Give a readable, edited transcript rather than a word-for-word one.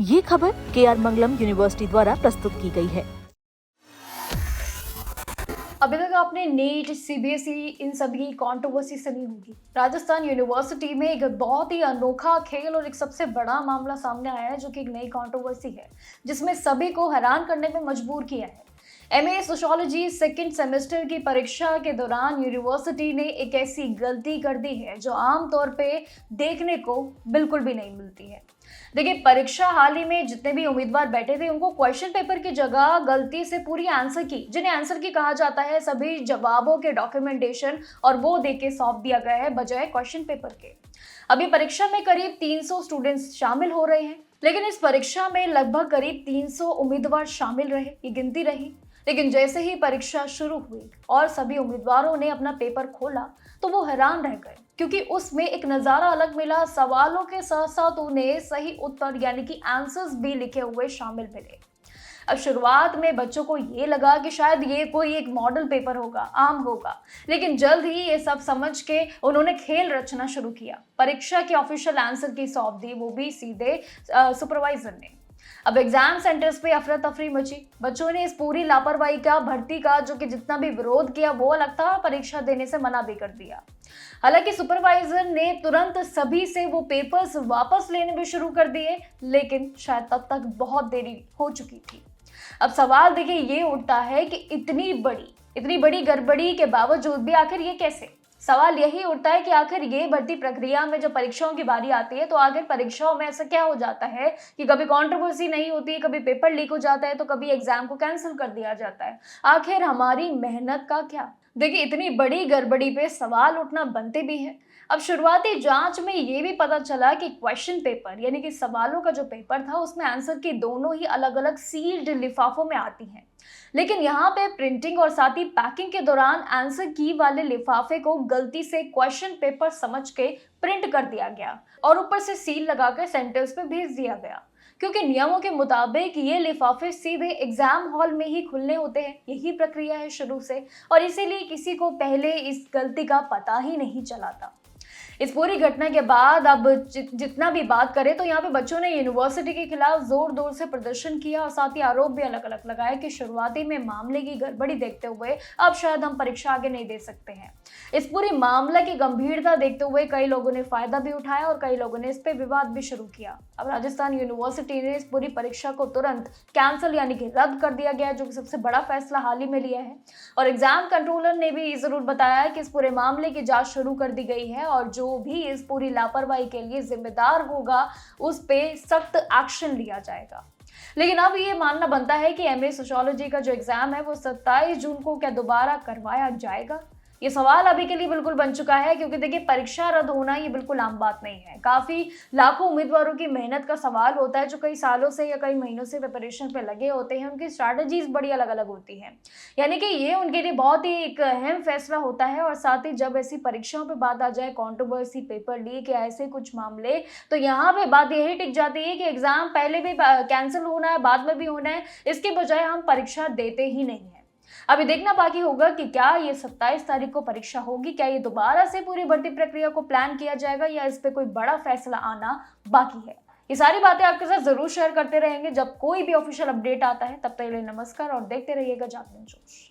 ये खबर KR मंगलम university द्वारा प्रस्तुत की गई है। अभी तक आपने नीट, सीबीएसई इन सभी कंट्रोवर्सी सुनी होगी। राजस्थान यूनिवर्सिटी में एक बहुत ही अनोखा खेल और एक सबसे बड़ा मामला सामने आया है, जो कि एक नई कंट्रोवर्सी है, जिसमें सभी को हैरान करने पे मजबूर किया है। एमए सोशियोलॉजी सेकंड सेमेस्टर की परीक्षा के दौरान यूनिवर्सिटी ने एक ऐसी गलती कर दी है जो आमतौर पे देखने को बिल्कुल भी नहीं मिलती है। देखिए, परीक्षा हाल ही में जितने भी उम्मीदवार बैठे थे, उनको क्वेश्चन पेपर की जगह गलती से पूरी आंसर की, जिन्हें आंसर की कहा जाता है, सभी जवाबों के डॉक्यूमेंटेशन और वो देके सौंप दिया गया है बजाय क्वेश्चन पेपर के। अभी परीक्षा में करीब 300 स्टूडेंट्स शामिल हो रहे हैं, लेकिन इस परीक्षा में लगभग करीब 300 उम्मीदवार शामिल रहे, ये गिनती रही। लेकिन जैसे ही परीक्षा शुरू हुई और सभी उम्मीदवारों ने अपना पेपर खोला, तो वो हैरान रह गए, क्योंकि उसमें एक नजारा अलग मिला। सवालों के साथ साथ उन्हें सही उत्तर यानी कि आंसर्स भी लिखे हुए शामिल मिले। अब शुरुआत में बच्चों को ये लगा कि शायद ये कोई एक मॉडल पेपर होगा, आम होगा, लेकिन जल्द ही ये सब समझ के उन्होंने खेल रचना शुरू किया। परीक्षा के ऑफिशियल आंसर की सौंप दी, वो भी सीधे सुपरवाइजर ने। अब एग्जाम सेंटर्स पे अफरा तफरी मची। बच्चों ने इस पूरी लापरवाही का, भर्ती का जो कि जितना भी विरोध किया वो अलग था, परीक्षा देने से मना भी कर दिया। हालांकि सुपरवाइजर ने तुरंत सभी से वो पेपर्स वापस लेने भी शुरू कर दिए, लेकिन शायद तब तक बहुत देरी हो चुकी थी। अब सवाल देखिए ये उठता है कि इतनी बड़ी गड़बड़ी के बावजूद भी आखिर ये कैसे। सवाल यही उठता है कि आखिर ये भर्ती प्रक्रिया में जब परीक्षाओं की बारी आती है, तो आखिर परीक्षाओं में ऐसा क्या हो जाता है कि कभी कंट्रोवर्सी नहीं होती, कभी पेपर लीक हो जाता है, तो कभी एग्जाम को कैंसिल कर दिया जाता है। आखिर हमारी मेहनत का क्या। देखिए, इतनी बड़ी गड़बड़ी पे सवाल उठना बनते भी है। अब शुरुआती जांच में ये भी पता चला कि क्वेश्चन पेपर यानी कि सवालों का जो पेपर था, उसमें आंसर की दोनों ही अलग अलग सील्ड लिफाफों में आती हैं। लेकिन यहाँ पे प्रिंटिंग और साथ ही पैकिंग के दौरान आंसर की वाले लिफाफे को गलती से क्वेश्चन पेपर समझ के प्रिंट कर दिया गया और ऊपर से सील लगाकर सेंटर्स पे भेज दिया गया, क्योंकि नियमों के मुताबिक ये लिफाफे सीधे एग्जाम हॉल में ही खुलने होते हैं। यही प्रक्रिया है शुरू से, और इसीलिए किसी को पहले इस गलती का पता ही नहीं चला था। इस पूरी घटना के बाद अब जितना भी बात करें, तो यहाँ पे बच्चों ने यूनिवर्सिटी के खिलाफ जोर से प्रदर्शन किया और साथ ही आरोप भी अलग अलग लगाए कि शुरुआती में मामले की गड़बड़ी देखते हुए अब शायद हम परीक्षा आगे नहीं दे सकते हैं। इस पूरी मामले की गंभीरता देखते हुए कई लोगों ने फायदा भी उठाया और कई लोगों ने इस पे विवाद भी शुरू किया। अब राजस्थान यूनिवर्सिटी ने इस पूरी परीक्षा को तुरंत कैंसिल यानी कि रद्द कर दिया गया, जो कि सबसे बड़ा फैसला हाल ही में लिया है। और एग्जाम कंट्रोलर ने भी जरूर बताया कि इस पूरे मामले की जांच शुरू कर दी गई है और जो भी इस पूरी लापरवाही के लिए जिम्मेदार होगा, उस पे सख्त एक्शन लिया जाएगा। लेकिन अब ये मानना बनता है कि एमए सोशियोलॉजी का जो एग्जाम है, वो 27 जून को क्या दोबारा करवाया जाएगा। ये सवाल अभी के लिए बिल्कुल बन चुका है, क्योंकि देखिए, परीक्षा रद्द होना ये बिल्कुल आम बात नहीं है। काफी लाखों उम्मीदवारों की मेहनत का सवाल होता है, जो कई सालों से या कई महीनों से प्रिपरेशन पे लगे होते हैं। उनकी स्ट्रैटेजीज बड़ी अलग अलग होती हैं, यानी कि ये उनके लिए बहुत ही एक अहम फैसला होता है। और साथ ही जब ऐसी परीक्षाओं पर बात आ जाए, कॉन्ट्रोवर्सी, पेपर लीक या ऐसे कुछ मामले, तो यहाँ पे बात यही टिक जाती है कि एग्जाम पहले भी कैंसिल होना है, बाद में भी होना है, इसके बजाय हम परीक्षा देते ही नहीं है। अभी देखना बाकी होगा कि क्या ये 27 तारीख को परीक्षा होगी, क्या ये दोबारा से पूरी भर्ती प्रक्रिया को प्लान किया जाएगा, या इस पे कोई बड़ा फैसला आना बाकी है। ये सारी बातें आपके साथ जरूर शेयर करते रहेंगे जब कोई भी ऑफिशियल अपडेट आता है। तब तक के लिए नमस्कार और देखते रहिएगा जागरण जोश।